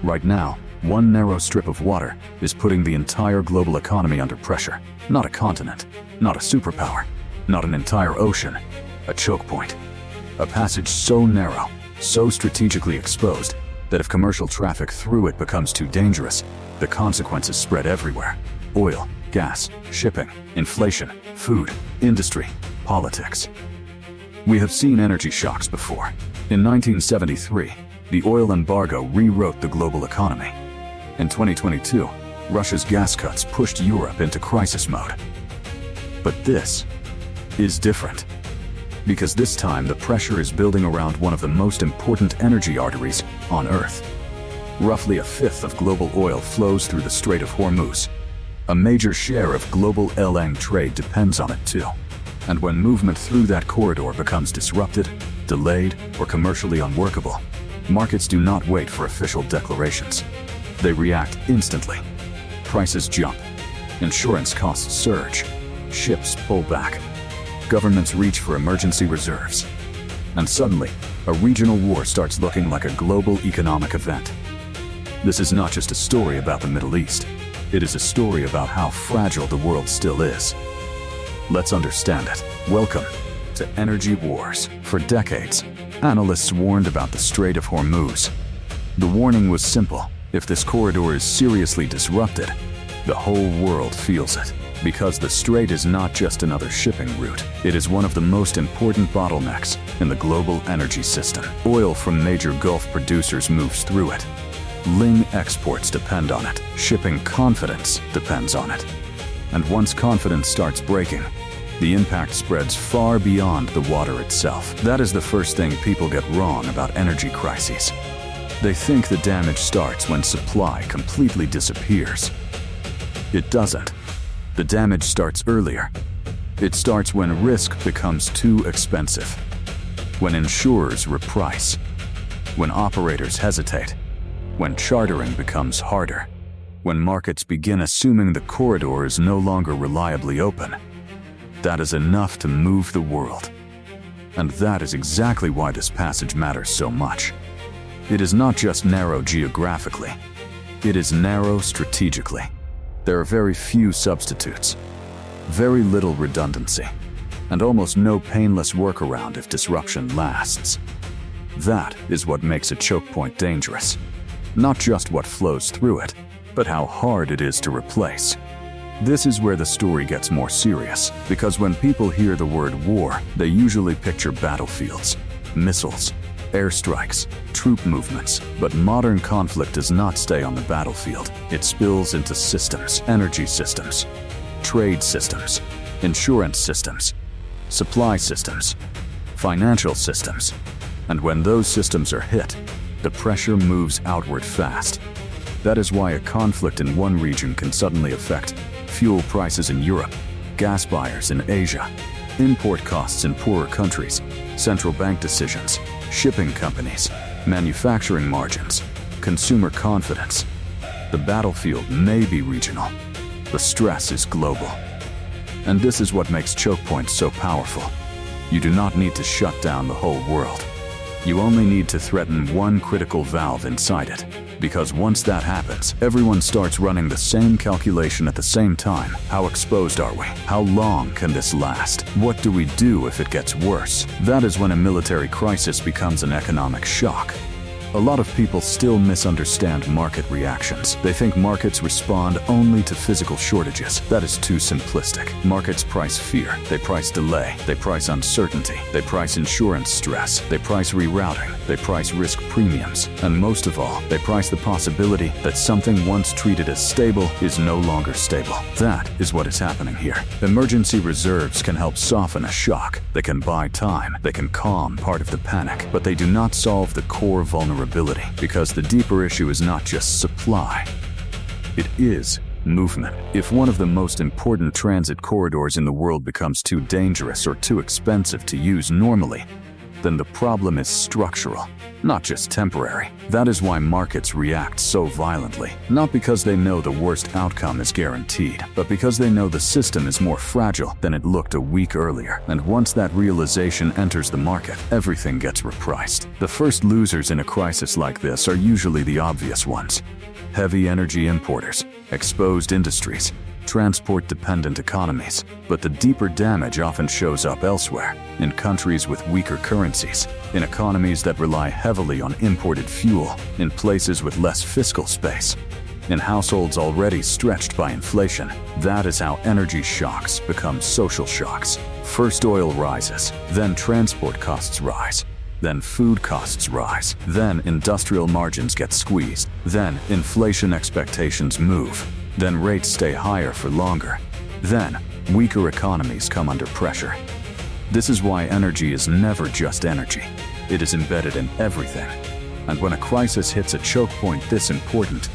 Right now, one narrow strip of water is putting the entire global economy under pressure. Not a continent, not a superpower, not an entire ocean, a choke point. A passage so narrow, so strategically exposed, that if commercial traffic through it becomes too dangerous, the consequences spread everywhere. Oil, gas, shipping, inflation, food, industry, politics. We have seen energy shocks before. In 1973, the oil embargo rewrote the global economy. In 2022, Russia's gas cuts pushed Europe into crisis mode. But this is different. Because this time the pressure is building around one of the most important energy arteries on Earth. Roughly a fifth of global oil flows through the Strait of Hormuz. A major share of global LNG trade depends on it too. And when movement through that corridor becomes disrupted, delayed, or commercially unworkable, markets do not wait for official declarations. They react instantly. Prices jump. Insurance costs surge. Ships pull back. Governments reach for emergency reserves. And suddenly, a regional war starts looking like a global economic event. This is not just a story about the Middle East. It is a story about how fragile the world still is. Let's understand it. Welcome to Energy Wars. For decades, analysts warned about the Strait of Hormuz. The warning was simple. If this corridor is seriously disrupted, the whole world feels it. Because the strait is not just another shipping route, it is one of the most important bottlenecks in the global energy system. Oil from major Gulf producers moves through it. LNG exports depend on it. Shipping confidence depends on it. And once confidence starts breaking, the impact spreads far beyond the water itself. That is the first thing people get wrong about energy crises. They think the damage starts when supply completely disappears. It doesn't. The damage starts earlier. It starts when risk becomes too expensive, when insurers reprice, when operators hesitate, when chartering becomes harder, when markets begin assuming the corridor is no longer reliably open. That is enough to move the world. And that is exactly why this passage matters so much. It is not just narrow geographically. It is narrow strategically. There are very few substitutes, very little redundancy, and almost no painless workaround if disruption lasts. That is what makes a choke point dangerous. Not just what flows through it, but how hard it is to replace. This is where the story gets more serious, because when people hear the word war, they usually picture battlefields, missiles, airstrikes, troop movements. But modern conflict does not stay on the battlefield. It spills into systems, energy systems, trade systems, insurance systems, supply systems, financial systems. And when those systems are hit, the pressure moves outward fast. That is why a conflict in one region can suddenly affect fuel prices in Europe, gas buyers in Asia, import costs in poorer countries, central bank decisions, shipping companies, manufacturing margins, consumer confidence. The battlefield may be regional. The stress is global. And this is what makes choke points so powerful. You do not need to shut down the whole world. You only need to threaten one critical valve inside it. Because once that happens, everyone starts running the same calculation at the same time. How exposed are we? How long can this last? What do we do if it gets worse? That is when a military crisis becomes an economic shock. A lot of people still misunderstand market reactions. They think markets respond only to physical shortages. That is too simplistic. Markets price fear. They price delay. They price uncertainty. They price insurance stress. They price rerouting. They price risk premiums. And most of all, they price the possibility that something once treated as stable is no longer stable. That is what is happening here. Emergency reserves can help soften a shock. They can buy time. They can calm part of the panic. But they do not solve the core vulnerability, because the deeper issue is not just supply. It is movement. If one of the most important transit corridors in the world becomes too dangerous or too expensive to use normally, then the problem is structural, not just temporary. That is why markets react so violently, not because they know the worst outcome is guaranteed, but because they know the system is more fragile than it looked a week earlier. And once that realization enters the market, everything gets repriced. The first losers in a crisis like this are usually the obvious ones: heavy energy importers, exposed industries, transport-dependent economies. But the deeper damage often shows up elsewhere, in countries with weaker currencies, in economies that rely heavily on imported fuel, in places with less fiscal space, in households already stretched by inflation. That is how energy shocks become social shocks. First oil rises, then transport costs rise, then food costs rise, then industrial margins get squeezed, then inflation expectations move, then rates stay higher for longer, then weaker economies come under pressure. This is why energy is never just energy. It is embedded in everything. And when a crisis hits a choke point this important,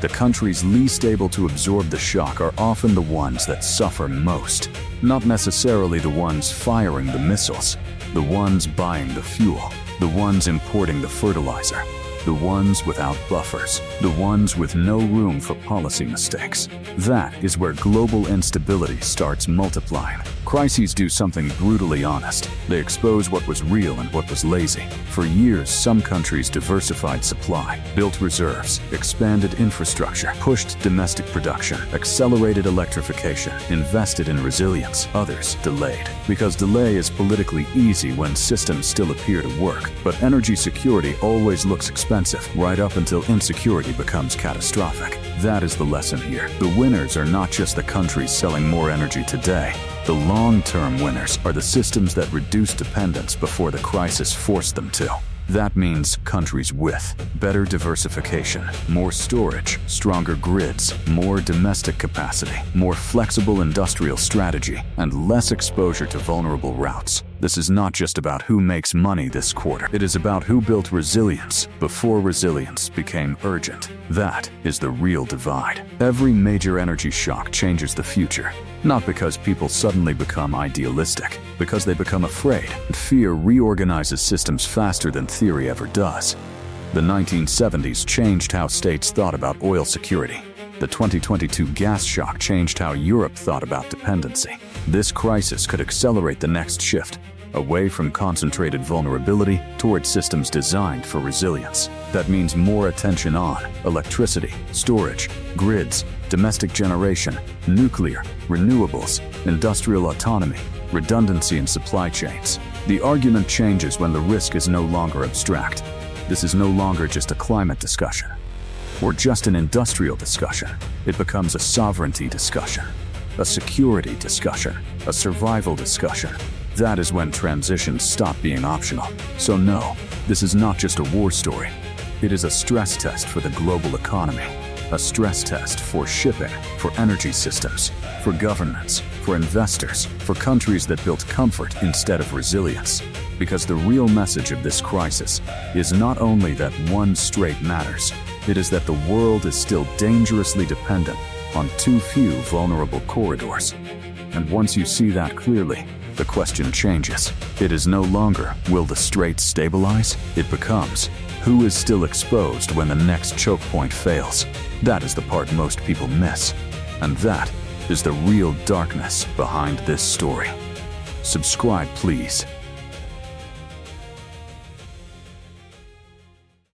the countries least able to absorb the shock are often the ones that suffer most. Not necessarily the ones firing the missiles, the ones buying the fuel, the ones importing the fertilizer, the ones without buffers, the ones with no room for policy mistakes. That is where global instability starts multiplying. Crises do something brutally honest. They expose what was real and what was lazy. For years, some countries diversified supply, built reserves, expanded infrastructure, pushed domestic production, accelerated electrification, invested in resilience. Others delayed. Because delay is politically easy when systems still appear to work. But energy security always looks expensive, right up until insecurity becomes catastrophic. That is the lesson here. The winners are not just the countries selling more energy today. The long-term winners are the systems that reduced dependence before the crisis forced them to. That means countries with better diversification, more storage, stronger grids, more domestic capacity, more flexible industrial strategy, and less exposure to vulnerable routes. This is not just about who makes money this quarter. It is about who built resilience before resilience became urgent. That is the real divide. Every major energy shock changes the future, not because people suddenly become idealistic, because they become afraid. Fear reorganizes systems faster than theory ever does. The 1970s changed how states thought about oil security. The 2022 gas shock changed how Europe thought about dependency. This crisis could accelerate the next shift, away from concentrated vulnerability toward systems designed for resilience. That means more attention on electricity, storage, grids, domestic generation, nuclear, renewables, industrial autonomy, redundancy in supply chains. The argument changes when the risk is no longer abstract. This is no longer just a climate discussion, or just an industrial discussion. It becomes a sovereignty discussion, a security discussion, a survival discussion. That is when transitions stop being optional. So no, this is not just a war story. It is a stress test for the global economy, a stress test for shipping, for energy systems, for governments, for investors, for countries that built comfort instead of resilience. Because the real message of this crisis is not only that one strait matters, it is that the world is still dangerously dependent on too few vulnerable corridors. And once you see that clearly, the question changes. It is no longer, will the strait stabilize? It becomes, who is still exposed when the next choke point fails? That is the part most people miss. And that is the real darkness behind this story. Subscribe, please.